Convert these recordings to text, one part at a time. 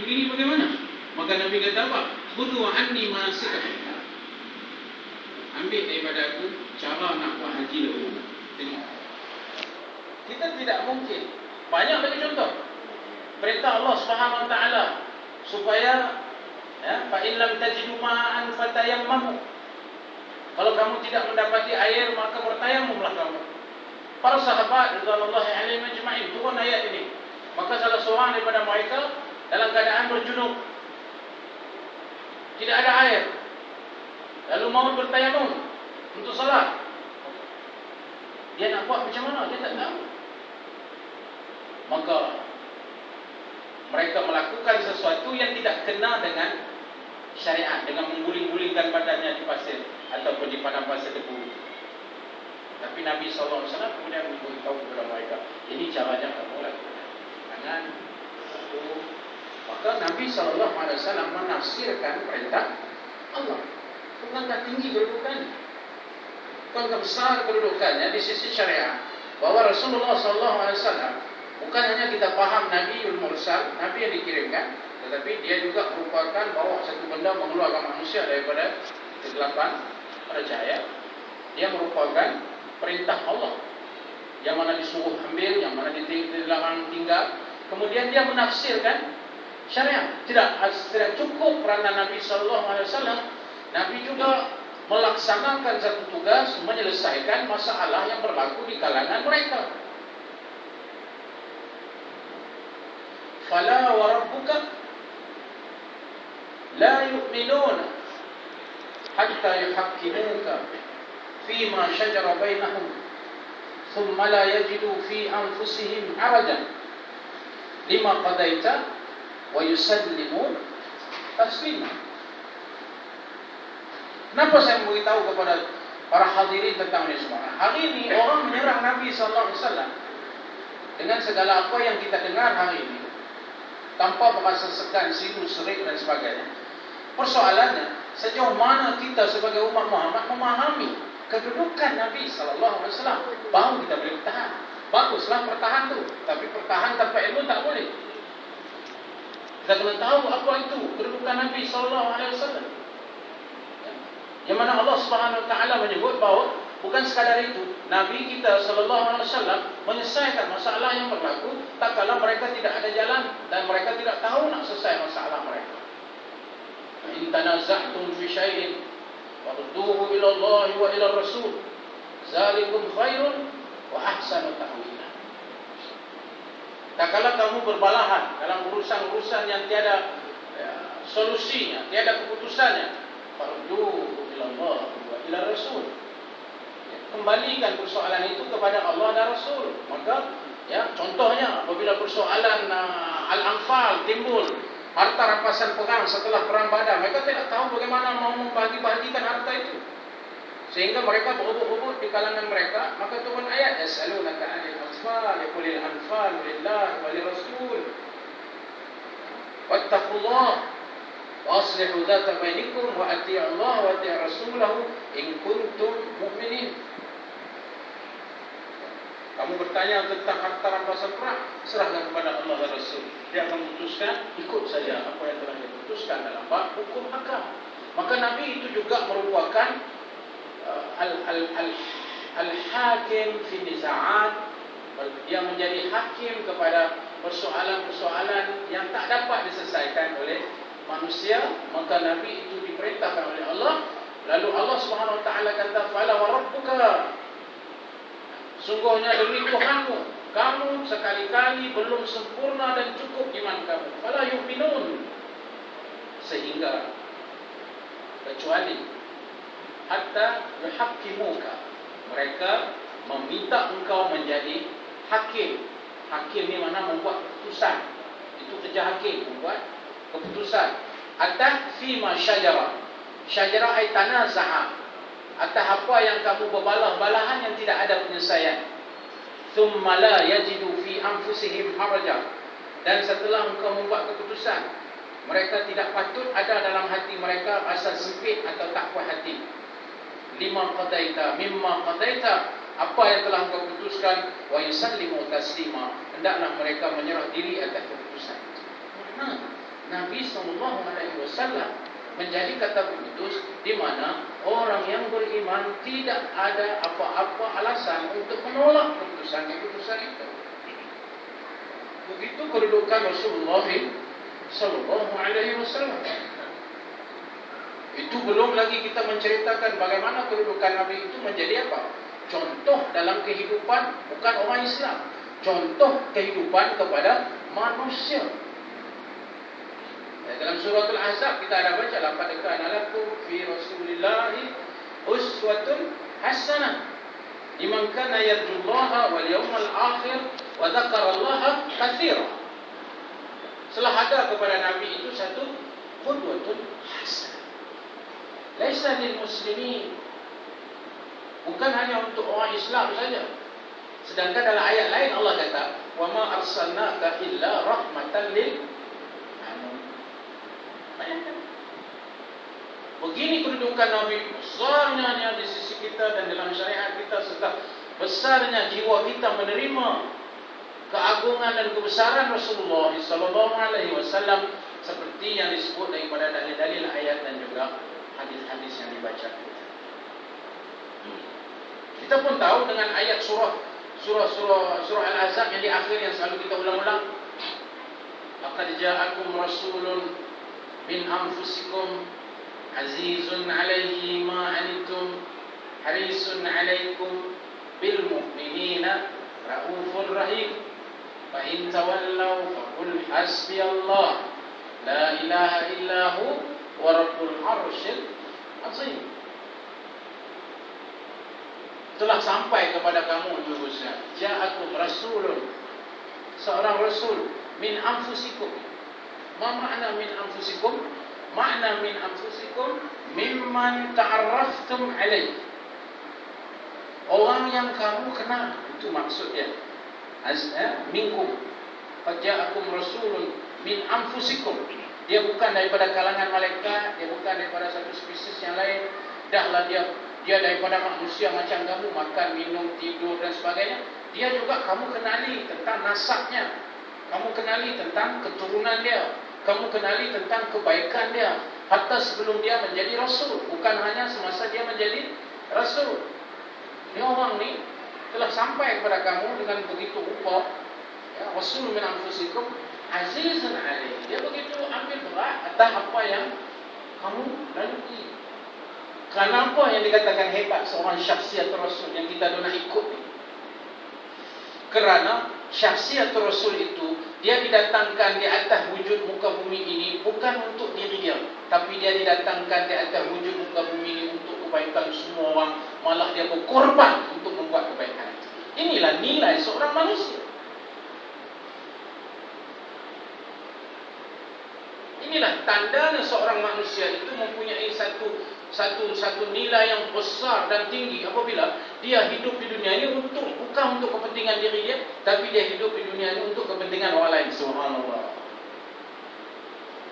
diri bagaimana? Maka Nabi kata apa? Khudhu anni manasikakum. Ambil daripada aku cara nak buat haji dahulu. Kita tidak mungkin. Banyak lagi contoh. Perintah Allah Subhanahu wa taala supaya fa in lam tajidu ma'an fatayammamu. Kalau kamu tidak mendapati air maka bertayamumlah kamu. Para sahabat radhiyallahu alaihim ajma'in turun ayat ini. Maka salah seorang daripada mereka dalam keadaan berjunub, tidak ada air, lalu mau bertayamum untuk salat. Dia nak buat macam mana? Dia tak tahu. Maka mereka melakukan sesuatu yang tidak kena dengan syariat, dengan mengguling-gulingkan badannya di pasir ataupun di padang pasir debu. Tapi Nabi SAW kemudian memberitahu kepada mereka, ini caranya kamu lakukan. Tangan satu. Maka Nabi SAW menafsirkan perintah Allah. Bukankah tinggi kedudukannya? Bukankah besar kedudukannya di sisi syariat? Bahwa Rasulullah SAW bukan hanya kita faham Nabiul Mursal, Nabi yang dikirimkan, tetapi dia juga merupakan bahawa satu benda mengeluarkan manusia daripada kegelapan pada cahaya. Dia merupakan perintah Allah, yang mana disuruh ambil, yang mana dilarang tinggal. Kemudian dia menafsirkan syariat. Tidak cukup peranan Nabi SAW. Nabi juga melaksanakan satu tugas, menyelesaikan masalah yang berlaku di kalangan mereka. Fala wa rabbuka la yu'minuna hatta yuhakkimuka fima shajara bainahum thumma la yajidu fi anfusihim harajan lima qadaita wa yusallimu taslima. Kenapa saya memberitahu kepada para hadirin tentang ini semua? Hari ini orang menyerang Nabi SAW dengan segala apa yang kita dengar hari ini, tanpa merasa segan, silu, serik dan sebagainya. Persoalannya, sejauh mana kita sebagai umat Muhammad memahami kedudukan Nabi SAW, baru kita boleh bertahan. Baguslah bertahan tu, tapi bertahan tanpa ilmu tak boleh. Kita kena tahu apa itu kedudukan Nabi SAW. Yang mana Allah Subhanahu Wa Taala menyebut bahawa bukan sekadar itu, Nabi kita SAW menyelesaikan masalah yang berlaku tak kala mereka tidak ada jalan dan mereka tidak tahu nak selesai masalah mereka. In tanaza'tum fi syai'in farudduhu ila Allah wa ila Rasul, zalikum khairun wa ahsanu ta'wila. Tak kala kamu berbalahan dalam urusan-urusan yang tiada solusinya, tiada keputusannya, farudduhu ila Allah wa ila Rasul. Kembalikan persoalan itu kepada Allah dan Rasul. Maka contohnya apabila persoalan Al-Anfal timbul, harta rampasan perang setelah perang Badar, mereka tidak tahu bagaimana mau membagi-bagikan harta itu, sehingga mereka berebut-rebut di kalangan mereka. Maka turun ayat, yasalunaka 'anil anfal yaqulil anfal lillahi wa lirrasul wattaqullah wa aslihu dzata bainikum wa atii'u Allah wa atii'u rasulahu in kuntum mu'minin. Kamu bertanya tentang harta rampasan perang, serahkan kepada Allah dan Rasul. Dia akan memutuskan, ikut saja apa yang telah diputuskan dalam bab hukum hakam. Maka Nabi itu juga merupakan al-hakim fi niza'at, yang menjadi hakim kepada persoalan-persoalan yang tak dapat diselesaikan oleh manusia. Maka Nabi itu diperintahkan oleh Allah. Lalu Allah Subhanahu Wa Taala kata, fala wa rabbuka, sungguhnya demi Tuhanmu, kamu sekali-kali belum sempurna dan cukup iman kamu. Fala yu'minun, sehingga kecuali hatta yuhakkimuka, mereka meminta engkau menjadi hakim. Hakim ni mana membuat keputusan. Itu kerja hakim, membuat keputusan. Hatta fima syajara. Syajara ay tanaza'a, atas apa yang kamu berbalah-balahan yang tidak ada penyelesaian. Thumma la yajidu fi anfusihim haraja, dan setelah engkau membuat keputusan, mereka tidak patut ada dalam hati mereka rasa sempit atau tak puas hati. Lima qadaita mimma qadaita, apa yang telah engkau putuskan, wa yusallimu taslima, hendaklah mereka menyerah diri atas keputusan. Nabi SAW menjadi kata putus di mana orang yang beriman tidak ada apa-apa alasan untuk menolak keputusan-keputusan itu. Begitu kedudukan Rasulullah SAW. Itu belum lagi kita menceritakan bagaimana kedudukan Nabi itu menjadi apa? Contoh dalam kehidupan bukan orang Islam, contoh kehidupan kepada manusia. Dalam surah Al-Ahzab kita ada baca, laqad kana lakum fi Rasulillahi uswatun hasanah liman kana yarjullaha wal yawmal akhir wa dzakarallaha katsiran. Telah ada kepada Nabi itu satu qudwatun hasanah. Laisa lil muslimin, bukan hanya untuk orang Islam saja. Sedangkan dalam ayat lain Allah kata, "Wa ma arsalnaka illa rahmatan lil alamin." Begini kedudukan Nabi, besarnya di sisi kita dan dalam syariat kita, serta besarnya jiwa kita menerima keagungan dan kebesaran Rasulullah SAW, seperti yang disebut daripada dalil-dalil ayat dan juga hadis-hadis yang dibaca. Kita pun tahu dengan ayat surah Al-Ahzab yang di akhir yang selalu kita ulang-ulang, laqad ja'akum rasulun min anfusikum azizun 'alaihi ma 'anittum harisun 'alaikum bil mu'minina raufur rahim fa in tawallaw faqul hasbiyallah la ilaha illahu wa rabbul arsyil azim. Telah sampai kepada kamu jurusnya, ja'akum rasulun, seorang rasul, min anfusikum. Ma makna min anfusikum? Makna min anfusikum mimman ta'arraftum alaih, orang yang kamu kenal, itu maksudnya. Minkum faja'akum rasulun min anfusikum. Dia bukan daripada kalangan malaikat, dia bukan daripada satu spesies yang lain. Dahlah dia daripada manusia macam kamu, makan, minum, tidur dan sebagainya. Dia juga kamu kenali tentang nasabnya, kamu kenali tentang keturunan dia, kamu kenali tentang kebaikan dia, hatta sebelum dia menjadi rasul, bukan hanya semasa dia menjadi rasul. Ini orang ni telah sampai kepada kamu dengan begitu rupa, ya, rasul min anfusikum azizun alaih. Dia begitu ambil berat atas apa yang kamu lalui. Kenapa yang dikatakan hebat seorang syakhsiat Rasul yang kita nak ikut ni? Kerana syakhsiat Rasul itu, dia didatangkan di atas wujud muka bumi ini bukan untuk diri dia, tapi dia didatangkan di atas wujud muka bumi ini untuk kebaikan semua orang. Malah dia berkorban untuk membuat kebaikan. Inilah nilai seorang manusia. Inilah tandanya seorang manusia itu mempunyai satu nilai yang besar dan tinggi apabila dia hidup di dunia ini bukan untuk kepentingan diri dia, tapi dia hidup di dunia ini untuk kepentingan orang lain. Subhanallah.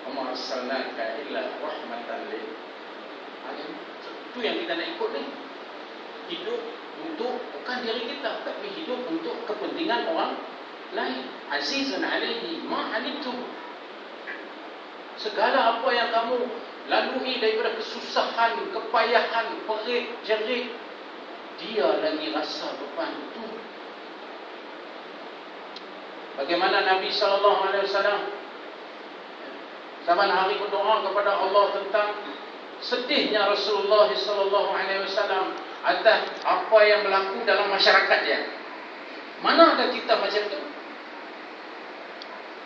Wa ma arsalnaka illa rahmatan lil alamin. Itu yang kita nak ikut ni. Hidup untuk bukan diri kita, tapi hidup untuk kepentingan orang lain. Azizun alaihi ma anittum. Segala apa yang kamu lalui daripada kesusahan, kepayahan, perit, jerit, dia lagi rasa beban itu. Bagaimana Nabi SAW zaman hari berdoa kepada Allah tentang sedihnya Rasulullah SAW atas apa yang berlaku dalam masyarakat dia. Mana ada kita macam tu?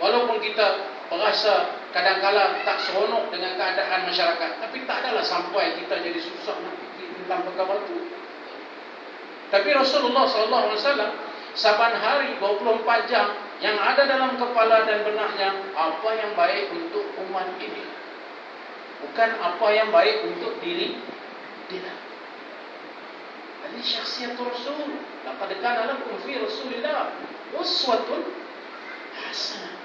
Walaupun kita berasa kadang-kadang tak seronok dengan keadaan masyarakat, tapi tak adalah sampai kita jadi susah nak fikir tentang perkara itu. Tapi Rasulullah SAW saban hari 24 jam yang ada dalam kepala dan benaknya apa yang baik untuk umat ini, bukan apa yang baik untuk diri dia. Ini syakhsiat Rasul. Laqad kana lakum fi Rasulillah uswatun hasanah.